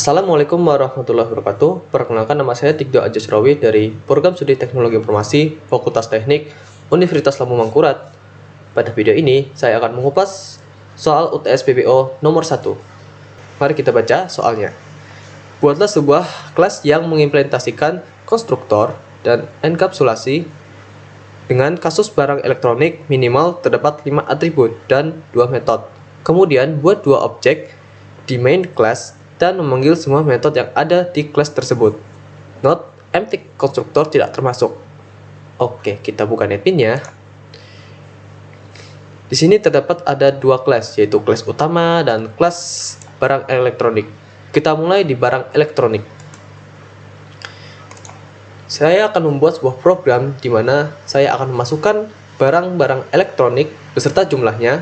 Assalamualaikum warahmatullahi wabarakatuh. Perkenalkan, nama saya Tigdo Ajasrawi dari Program Studi Teknologi Informasi Fakultas Teknik Universitas Lampung Mangkurat. Pada video ini, saya akan mengupas soal UTS PBO nomor 1. Mari kita baca soalnya. Buatlah sebuah kelas yang mengimplementasikan konstruktor dan enkapsulasi dengan kasus barang elektronik minimal terdapat 5 atribut dan 2 metode. Kemudian, buat 2 objek di main class dan memanggil semua metode yang ada di kelas tersebut. Note, empty konstruktor tidak termasuk. Oke, kita buka netpinnya. Di sini terdapat ada 2 kelas, yaitu kelas utama dan kelas barang elektronik. Kita mulai di barang elektronik. Saya akan membuat sebuah program di mana saya akan memasukkan barang-barang elektronik beserta jumlahnya.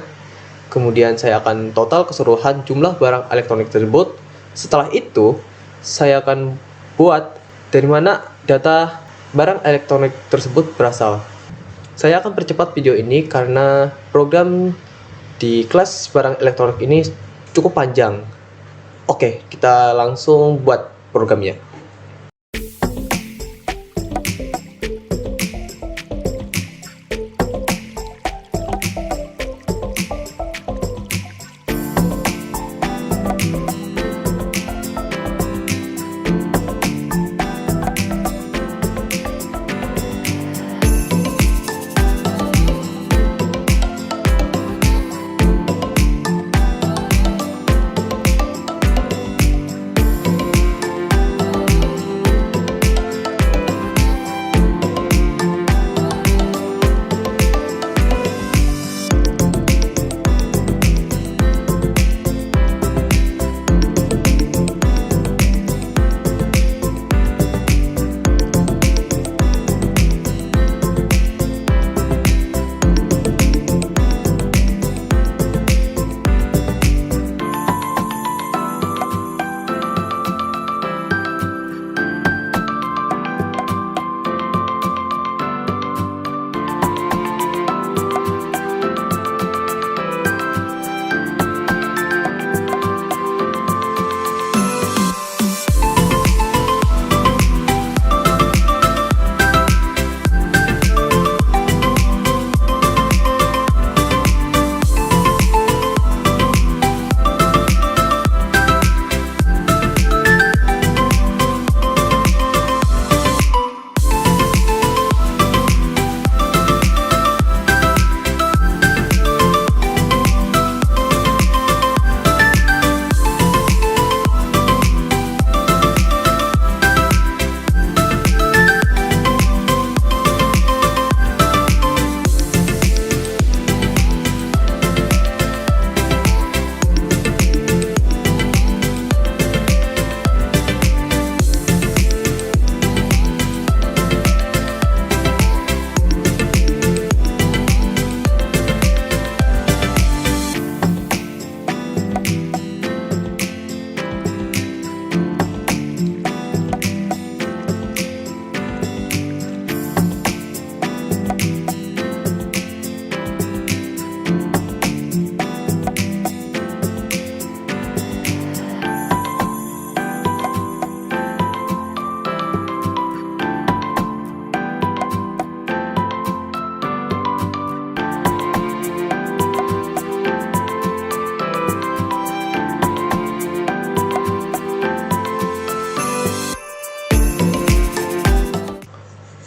Kemudian saya akan total keseluruhan jumlah barang elektronik tersebut. Setelah itu, saya akan buat dari mana data barang elektronik tersebut berasal. Saya akan percepat video ini karena program di kelas barang elektronik ini cukup panjang. Oke, kita langsung buat programnya.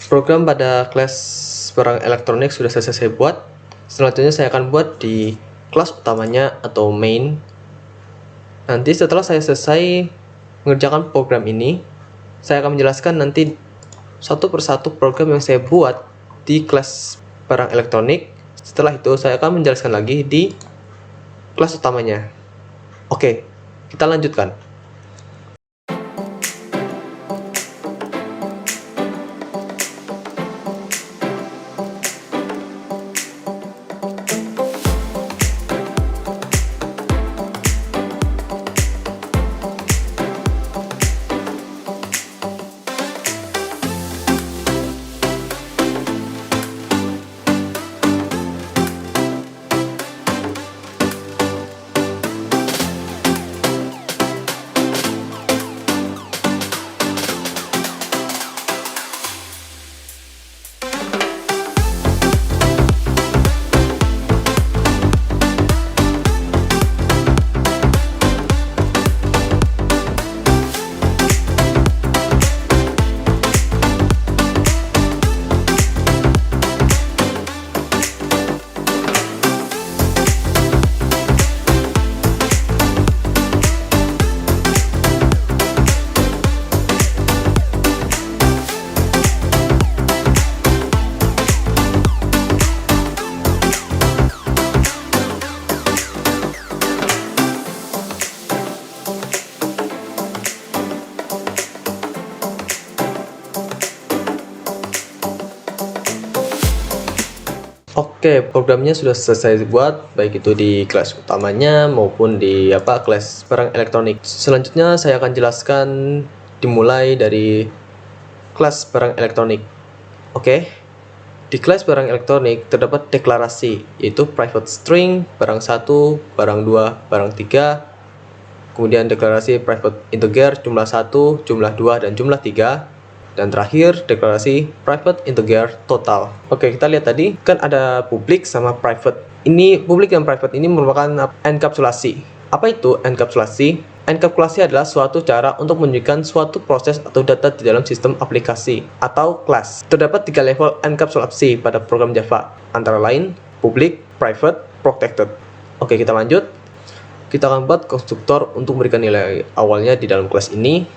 Program pada kelas barang elektronik sudah selesai saya buat. Selanjutnya saya akan buat di kelas utamanya atau main. Nanti setelah saya selesai mengerjakan program ini, saya akan menjelaskan nanti satu persatu program yang saya buat di kelas barang elektronik. Setelah itu saya akan menjelaskan lagi di kelas utamanya. Oke, kita lanjutkan. Oke, programnya sudah selesai dibuat, baik itu di kelas utamanya maupun di kelas barang elektronik. Selanjutnya saya akan jelaskan dimulai dari kelas barang elektronik. Oke, di kelas barang elektronik terdapat deklarasi, yaitu private string, barang 1, barang 2, barang 3, kemudian deklarasi private integer, jumlah 1, jumlah 2, dan jumlah 3, dan terakhir deklarasi private integer total. Oke, kita lihat tadi kan ada publik sama private. Ini publik dan private ini merupakan enkapsulasi. Apa itu enkapsulasi? Enkapsulasi adalah suatu cara untuk menunjukkan suatu proses atau data di dalam sistem aplikasi atau kelas. Terdapat 3 level enkapsulasi pada program Java, antara lain public, private, protected. Oke, kita lanjut. Kita akan buat konstruktor untuk memberikan nilai awalnya di dalam kelas ini.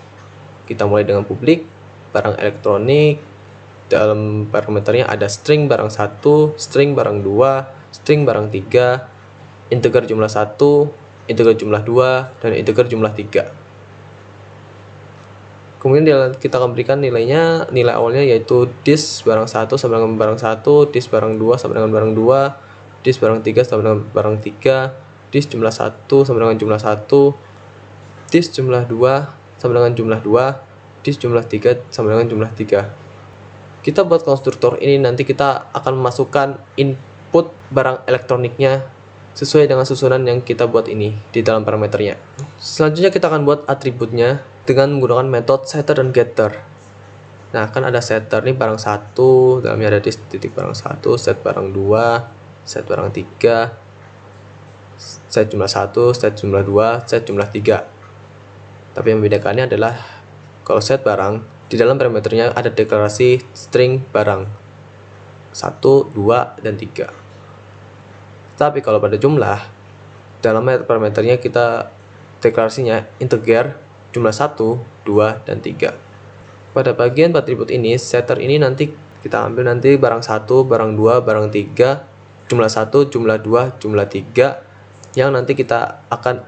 Kita mulai dengan publik, barang elektronik. Dalam parameternya ada string barang 1, string barang 2, string barang 3, integer jumlah 1, integer jumlah 2, dan integer jumlah 3. Kemudian kita akan berikan nilai awalnya yaitu dis barang 1 sama dengan barang 1, dis barang 2 sama dengan barang 2, dis barang 3 sama dengan barang 3, dis jumlah 1 sama dengan jumlah 1, dis jumlah 2 sama dengan jumlah 2, dis jumlah 3 sama dengan jumlah 3. Kita buat konstruktor ini nanti kita akan memasukkan input barang elektroniknya sesuai dengan susunan yang kita buat ini di dalam parameternya. Selanjutnya kita akan buat atributnya dengan menggunakan metode setter dan getter. Nah, kan ada setter nih barang 1, dalamnya ada titik barang 1, set barang 2, set barang 3, set jumlah 1, set jumlah 2, set jumlah 3. Tapi yang membedakannya adalah kalau set barang, di dalam parameternya ada deklarasi string barang 1, 2, dan 3. Tapi kalau pada jumlah, dalam parameternya kita deklarasinya integer jumlah 1, 2, dan 3. Pada bagian atribut ini, setter ini nanti kita ambil nanti barang 1, barang 2, barang 3, jumlah 1, jumlah 2, jumlah 3, yang nanti kita akan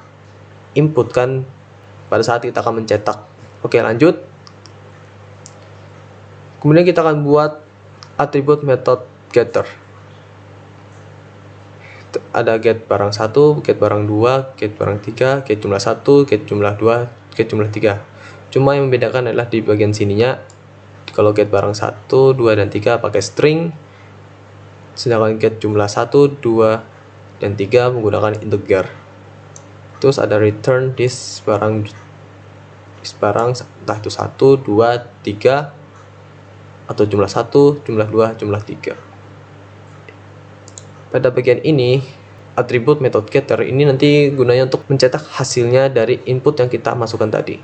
inputkan pada saat kita akan mencetak. Oke, lanjut. Kemudian kita akan buat atribut metode getter. Ada get barang 1, get barang 2, get barang 3, get jumlah 1, get jumlah 2, get jumlah 3. Cuma yang membedakan adalah di bagian sininya. Kalau get barang 1, 2, dan 3 pakai string, sedangkan get jumlah 1, 2, dan 3 menggunakan integer. Terus ada return this barang entah itu 1, 2, 3, atau jumlah 1, jumlah 2, jumlah 3. Pada bagian ini, atribut metode getter ini nanti gunanya untuk mencetak hasilnya dari input yang kita masukkan tadi.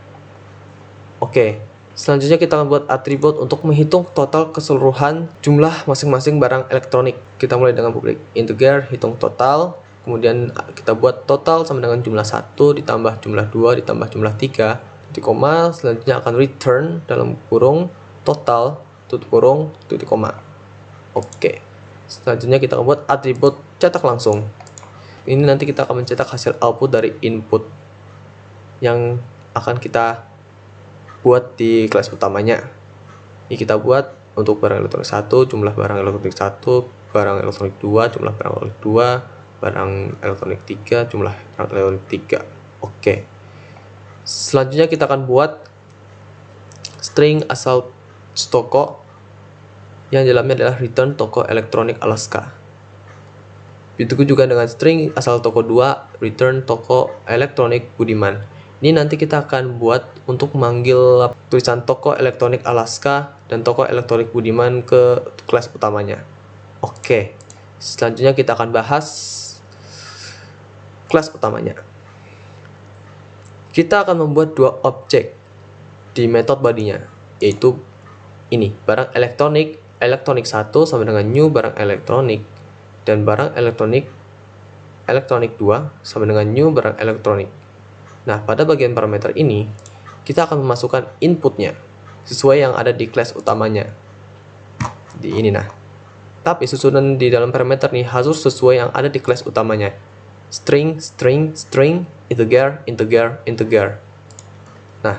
Oke, selanjutnya kita akan buat atribut untuk menghitung total keseluruhan jumlah masing-masing barang elektronik. Kita mulai dengan public integer, hitung total. Kemudian kita buat total sama dengan jumlah 1 ditambah jumlah 2 ditambah jumlah 3. Titik koma, selanjutnya akan return dalam kurung total, tutup kurung, titik koma. Oke. Selanjutnya kita akan buat atribut cetak langsung. Ini nanti kita akan mencetak hasil output dari input yang akan kita buat di kelas utamanya. Ini kita buat untuk barang elektronik 1, jumlah barang elektronik 1, barang elektronik 2, jumlah barang elektronik 2, barang elektronik 3, jumlah barang elektronik 3. Oke. Selanjutnya kita akan buat string asal toko yang dalamnya adalah return toko elektronik Alaska. Begitu juga dengan string asal toko 2, return toko elektronik Budiman. Ini nanti kita akan buat untuk memanggil tulisan toko elektronik Alaska dan toko elektronik Budiman ke kelas utamanya. Oke, selanjutnya kita akan bahas kelas utamanya. Kita akan membuat dua objek di metode bodinya, yaitu ini, barang elektronik 1 sama dengan new barang elektronik, dan barang elektronik 2 sama dengan new barang elektronik. Nah, pada bagian parameter ini, kita akan memasukkan inputnya sesuai yang ada di kelas utamanya. Di ini nah. Tapi susunan di dalam parameter nih harus sesuai yang ada di kelas utamanya. String, integer. Nah,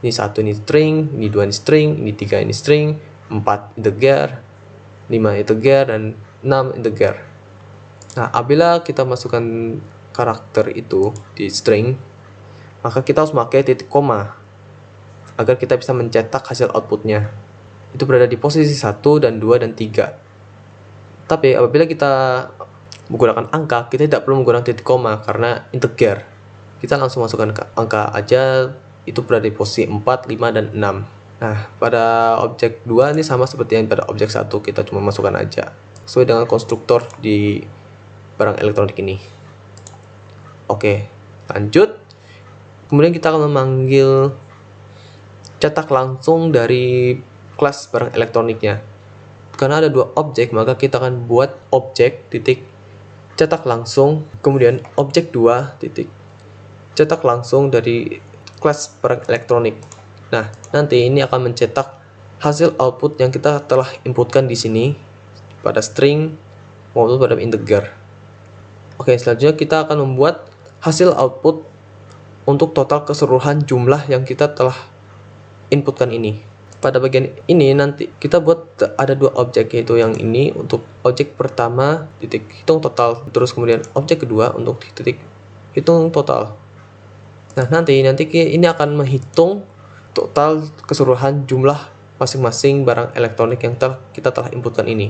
ini 1 ini string, ini 2 ini string, ini 3 ini string, 4 integer, 5 integer, dan 6 integer. Nah, apabila kita masukkan karakter itu di string, maka kita harus memakai titik koma agar kita bisa mencetak hasil outputnya. Itu berada di posisi 1 dan 2 dan 3. Tapi apabila kita menggunakan angka, kita tidak perlu menggunakan titik koma karena integer. Kita langsung masukkan ke angka aja, itu berada di posisi 4, 5, dan 6. Nah, pada objek 2 ini sama seperti yang pada objek 1, kita cuma masukkan aja sesuai dengan konstruktor di barang elektronik ini. Oke, lanjut. Kemudian kita akan memanggil cetak langsung dari kelas barang elektroniknya. Karena ada dua objek, maka kita akan buat objek titik cetak langsung, kemudian objek 2 titik cetak langsung dari kelas barang elektronik. Nah, nanti ini akan mencetak hasil output yang kita telah inputkan di sini pada string maupun pada integer. Oke, selanjutnya kita akan membuat hasil output untuk total keseluruhan jumlah yang kita telah inputkan ini. Pada bagian ini nanti kita buat ada dua objek, yaitu yang ini untuk objek pertama titik hitung total, terus kemudian objek kedua untuk titik hitung total. Nah, nanti ini akan menghitung total keseluruhan jumlah masing-masing barang elektronik yang kita telah inputkan ini.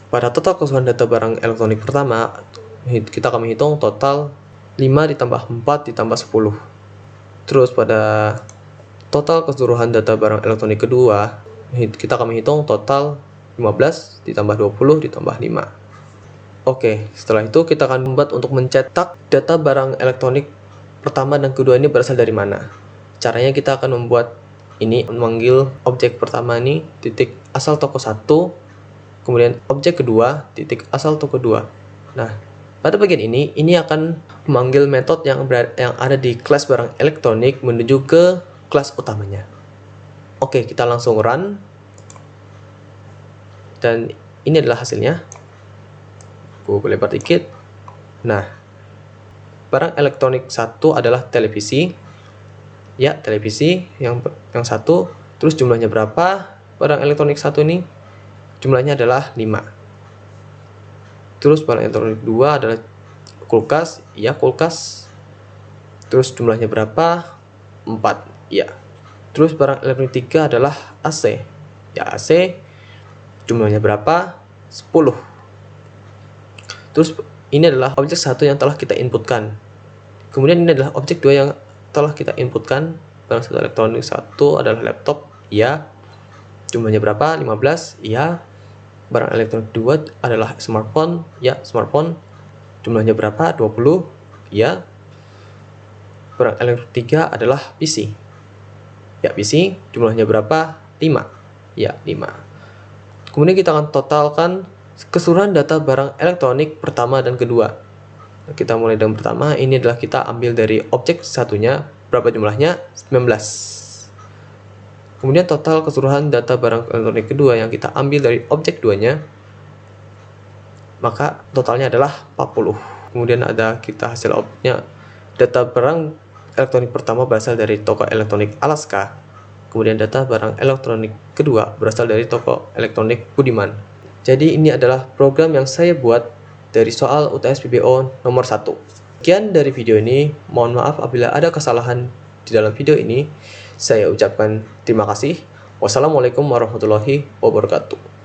Pada total keseluruhan data barang elektronik pertama, kita akan menghitung total 5 ditambah 4 ditambah 10. Terus pada total keseluruhan data barang elektronik kedua, kita akan menghitung total 15 ditambah 20 ditambah 5. Oke, setelah itu kita akan membuat untuk mencetak data barang elektronik pertama dan kedua ini berasal dari mana. Caranya kita akan membuat ini, memanggil objek pertama ini titik asal toko 1, kemudian objek kedua titik asal toko 2. Nah, pada bagian ini akan memanggil metode yang ada di kelas barang elektronik menuju ke kelas utamanya. Oke, kita langsung run. Dan ini adalah hasilnya. Aku lebar dikit. Nah, barang elektronik 1 adalah televisi. Ya, televisi yang satu. Terus jumlahnya berapa? Barang elektronik 1 ini jumlahnya adalah 5. Terus barang elektronik 2 adalah kulkas. Ya, kulkas. Terus jumlahnya berapa? 4. Ya. Terus barang elektronik 3 adalah AC. Ya, AC. Jumlahnya berapa? 10. Terus ini adalah objek 1 yang telah kita inputkan. Kemudian ini adalah objek 2 yang telah kita inputkan. Barang elektronik 1 adalah laptop. Ya. Jumlahnya berapa? 15. Ya. Barang elektronik 2 adalah smartphone. Ya, smartphone. Jumlahnya berapa? 20. Ya. Barang elektronik 3 adalah PC. Ya, PC. Jumlahnya berapa? 5. Ya, 5. Kemudian kita akan totalkan keseluruhan data barang elektronik pertama dan kedua. Kita mulai dengan pertama. Ini adalah kita ambil dari objek satunya. Berapa jumlahnya? 19. Kemudian total keseluruhan data barang elektronik kedua yang kita ambil dari objek 2-nya, maka totalnya adalah 40. Kemudian ada kita hasil outputnya. Data barang elektronik pertama berasal dari toko elektronik Alaska. Kemudian data barang elektronik kedua berasal dari toko elektronik Budiman. Jadi ini adalah program yang saya buat dari soal UTS PBO nomor 1. Sekian dari video ini. Mohon maaf apabila ada kesalahan di dalam video ini. Saya ucapkan terima kasih. Wassalamualaikum warahmatullahi wabarakatuh.